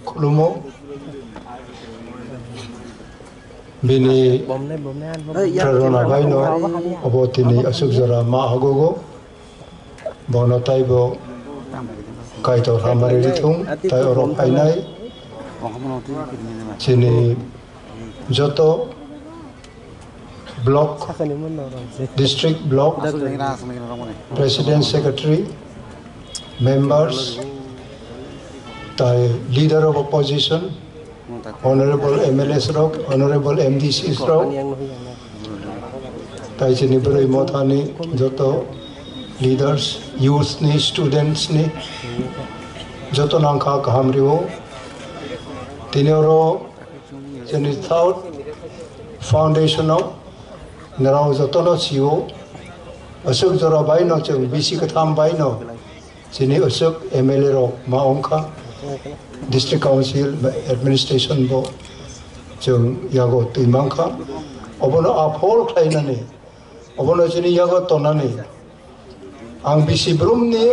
khulumo bini prarona baino abotini asukjara ma agogo bono taibo kaito hamari rithung tai oro painai chini joto block district block president secretary members tai leader of opposition honorable MLS rock honorable MDCs rock tai chini broi mothani joto leaders youth ni students ni joto nangka kahamriwo tinoro chini south foundation of narao joto no siwo asuk jora baino chung bisi katham baino chini asuk MLA ro maongka district council administration bo chung yago timangka obono aphol khlainani obono chini yago tonani ang bisi brum ni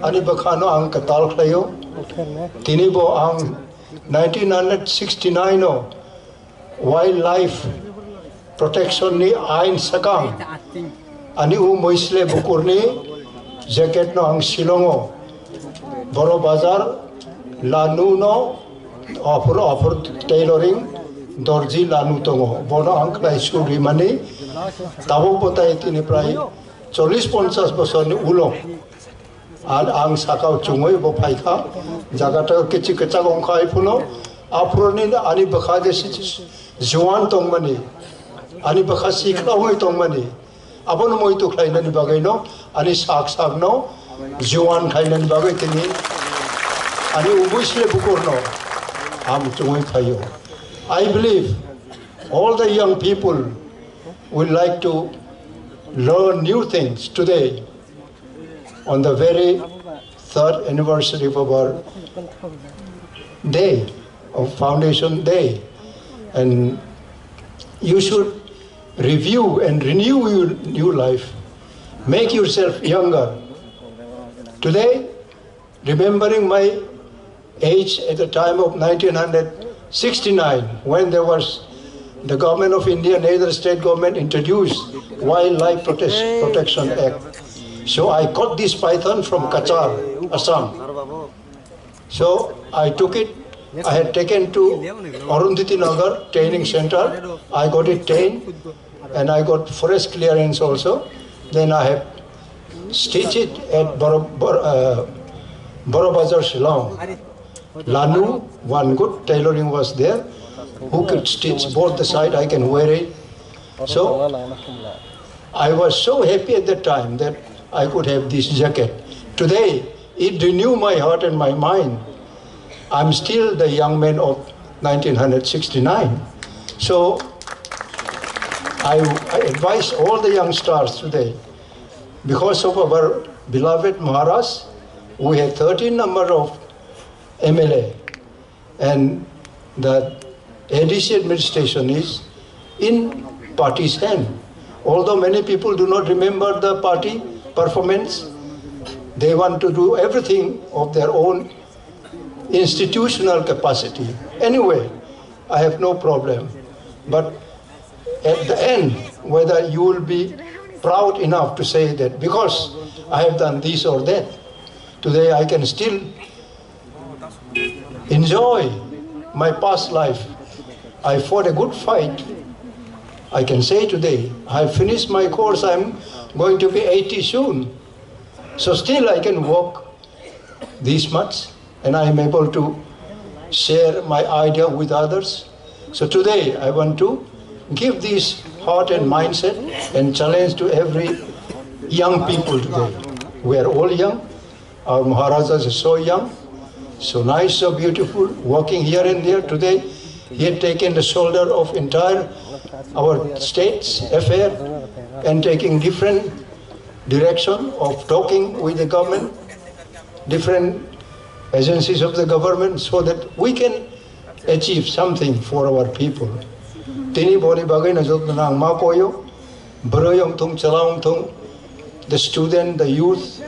ani bakhano ang katal khlayo tini bo ang 1969 no wildlife protection ni ain sakang ani u moisle bukurni jacket no ang silongo boro bazar lanu no offer tailoring dorji lanu tongo bono ang klai suri mani tabo potai tini prai 40-50 bosor ni ulo al ang sakau chungoi bo phaika jagata kichi kacha gong khai puno aproni ani bakha de juan tongmani ani bakha sikhawoi tongmani abon moi to khlainani bagaino ani sak no juan khainani bagai tini ani ubusle bukurno am chungoi phayo I believe all the young people would like to learn new things today on the very 3rd anniversary of our day of foundation day, and you should review and renew your new life, make yourself younger. Today, remembering my age at the time of 1969, when there was the government of India, neither state government introduced Wildlife Protection Act. So I caught this python from Kachar, Assam. So I took it. I had taken to Arundhati Nagar training center. I got it trained and I got forest clearance also. Then I have stitched it at Boro Bazar, Shillong. Lanu, one good tailoring was there. Who could stitch both the side, I can wear it. So I was so happy at that time that I could have this jacket. Today, it renewed my heart and my mind. I'm still the young man of 1969. So I advise all the young stars today, because of our beloved Maharaj, we have 13 number of MLA, and the ADC administration is in party's hand. Although many people do not remember the party performance, they want to do everything of their own institutional capacity. Anyway, I have no problem. But at the end, whether you will be proud enough to say that because I have done this or that, today I can still enjoy my past life. I fought a good fight. I can say today, I finished my course, I'm going to be 80 soon. So still I can walk this much and I am able to share my idea with others. So today I want to give this heart and mindset and challenge to every young people today. We are all young. Our Maharajas are so young, so nice, so beautiful, walking here and there. Today he had taken the shoulder of entire our state's affair and taking different direction of talking with the government, different agencies of the government, so that we can achieve something for our people. Tini boni bagai na jot nang ma koyo, broyong tung chalong tung, the student, the youth,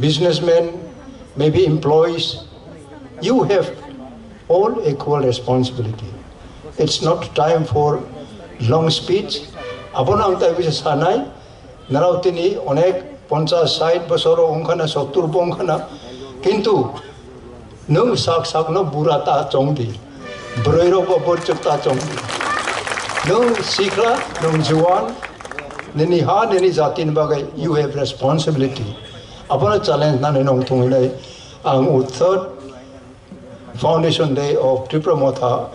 businessmen, maybe employees, you have all equal responsibility. It's not time for long speech. Abon ang tayo sa sanay, naraw tini onek 50-60 বছর ongkana 70 ongkana, kintu nung sak no burata chongdi, broiro ko borchukta chongdi, nung sikla nung juan, nini ha nini jatin bagai you have responsibility. Abon challenge na nong tungilay ang third Foundation Day of Tripura Motha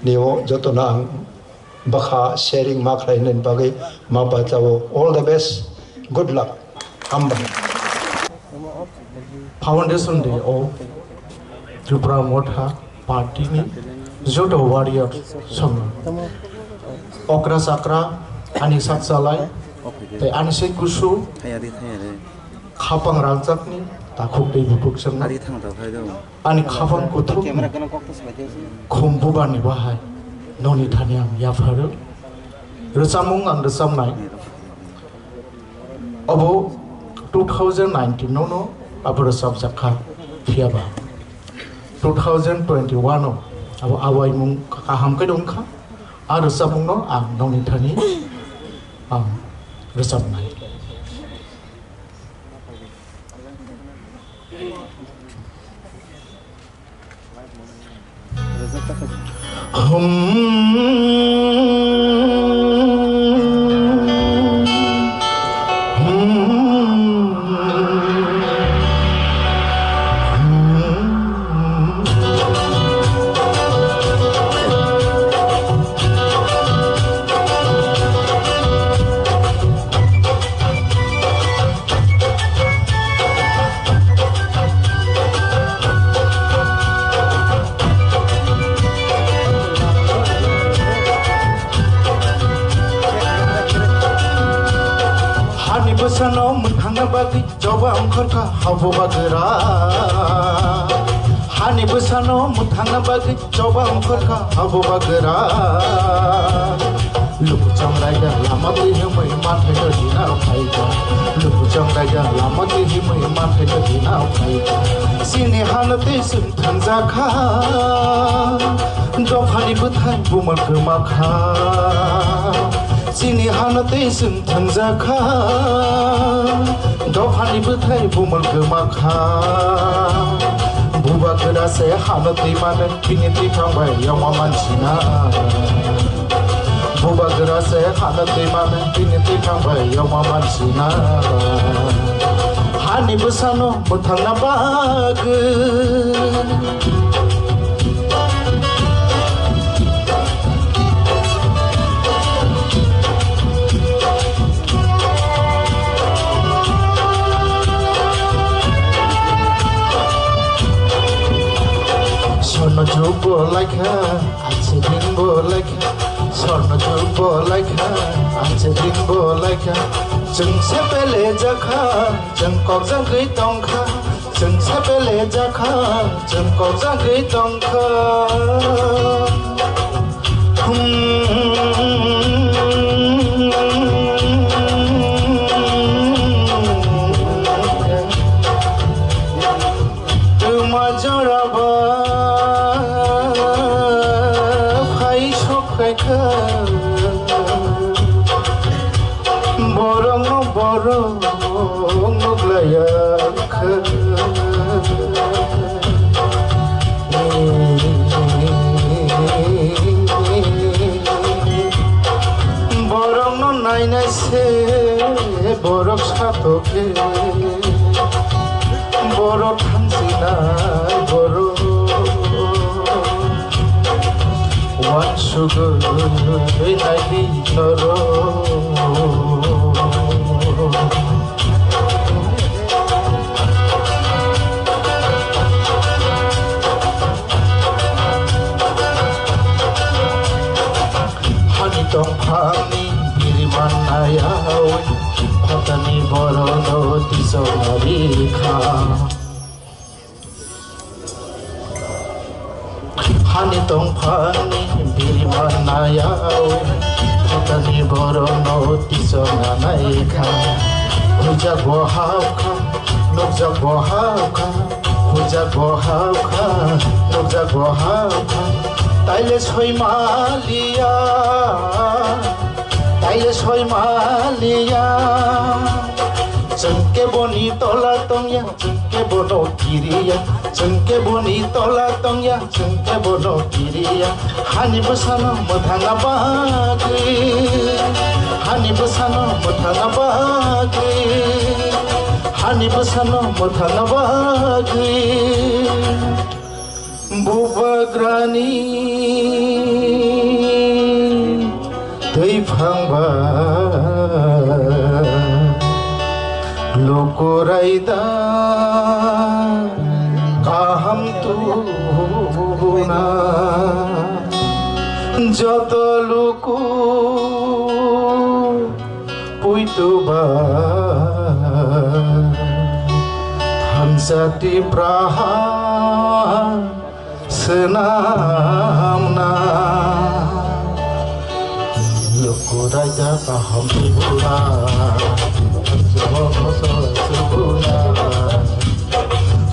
niyo joto na ang baka sharing maklainen bagay mapatawo. All the best. Good luck. Hamba. Foundation Day of Tripura Motha Party ni joto warrior song. Okra sakra ani sat salai te ani se kusu khapang rangjak ni takuk dei bupuk sem ani khapang kuthuk khumbu bani bahai noni thaniam ya pharu rosamung ang rosam nai abo 2019 no abo rosam jakha phiaba 2021 no abo awai mung kaham kai dong kha ar rosamung no ang noni thani ang rosam nai Sano munthangna bagi joba angkorka habo bagera hani busano munthangna bagi joba angkorka habo bagera lupu changraiga lama tihi mai mathai da dina phaiga lupu changraiga lama tihi mai mathai da dina phaiga sini hanate sum thangja kha dofani buthai bumal kema kha sini hanate sum thangja kha dofani buthai bumal kema kha buba kera se hanate mane piniti thangbai yama mansina buba kera se hanate mane piniti thangbai yama mansina hani busano muthangna bag Sorno jubo like her, anse dimbo like her. Sorno jubo like her, anse dimbo like her. Jeng se pele jakha, jeng kok jang gei tong kha. Jeng se pele jakha, jeng kok jang gei tong kha. Tuma joraba. Borong borong nuglayak borong no nai nai se borok satoke borok thansi nai borok one sugar in I need honey tong pani biriman ayaw patani borono tisonarika hani tong pani biriman ayaw patani borono tisonarika huja gohaka nokja gohaka নুকজাক বহাবখা তাইলে ছয় Malia Jengke boni tola tong ya, jengke bono kiri ya, jengke boni tola tong ya, jengke bono kiri ya. Hani besano mudhana bagi, hani besano mudhana bagi, hani besano mudhana bagi. Bubagrani tei phangba. Lukoraida kaham tuna joto luku puituba hansati praha senamna Lukoraida kaham tuna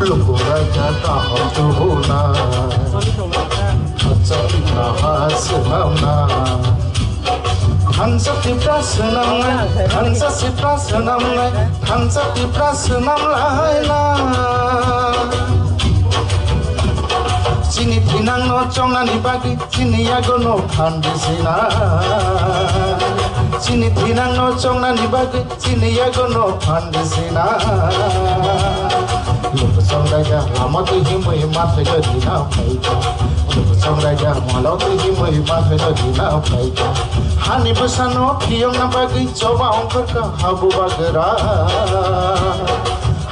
Lukoraida kaham tuna hansati praha senamna Hansati prasenamna hansati prasenamna hansati prasenamna Sini tinang no chonga ni bagi sini yago no pandisina Sini tinang no chonga ni bagi sini yago no pandisina Lupa songraja lama tu himui matre gadina paika Lupa songraja malau tu himui matre gadina paika Hani besano piyong na bagi coba ongkar ka habu bagera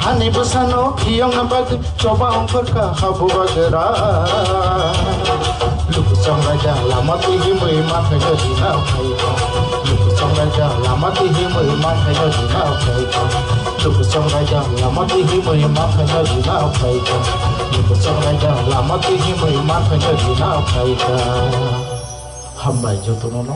Hani besano piyong na bagi coba ongkar ka habu bagera Lupa songraja lama tu himui matre gadina paika Lupa songraja lama tu himui matre gadina paika Lupa songraja lama tu himui matre gadina paika Lupa songraja lama tu himui matre gadina paika Hambai jotono no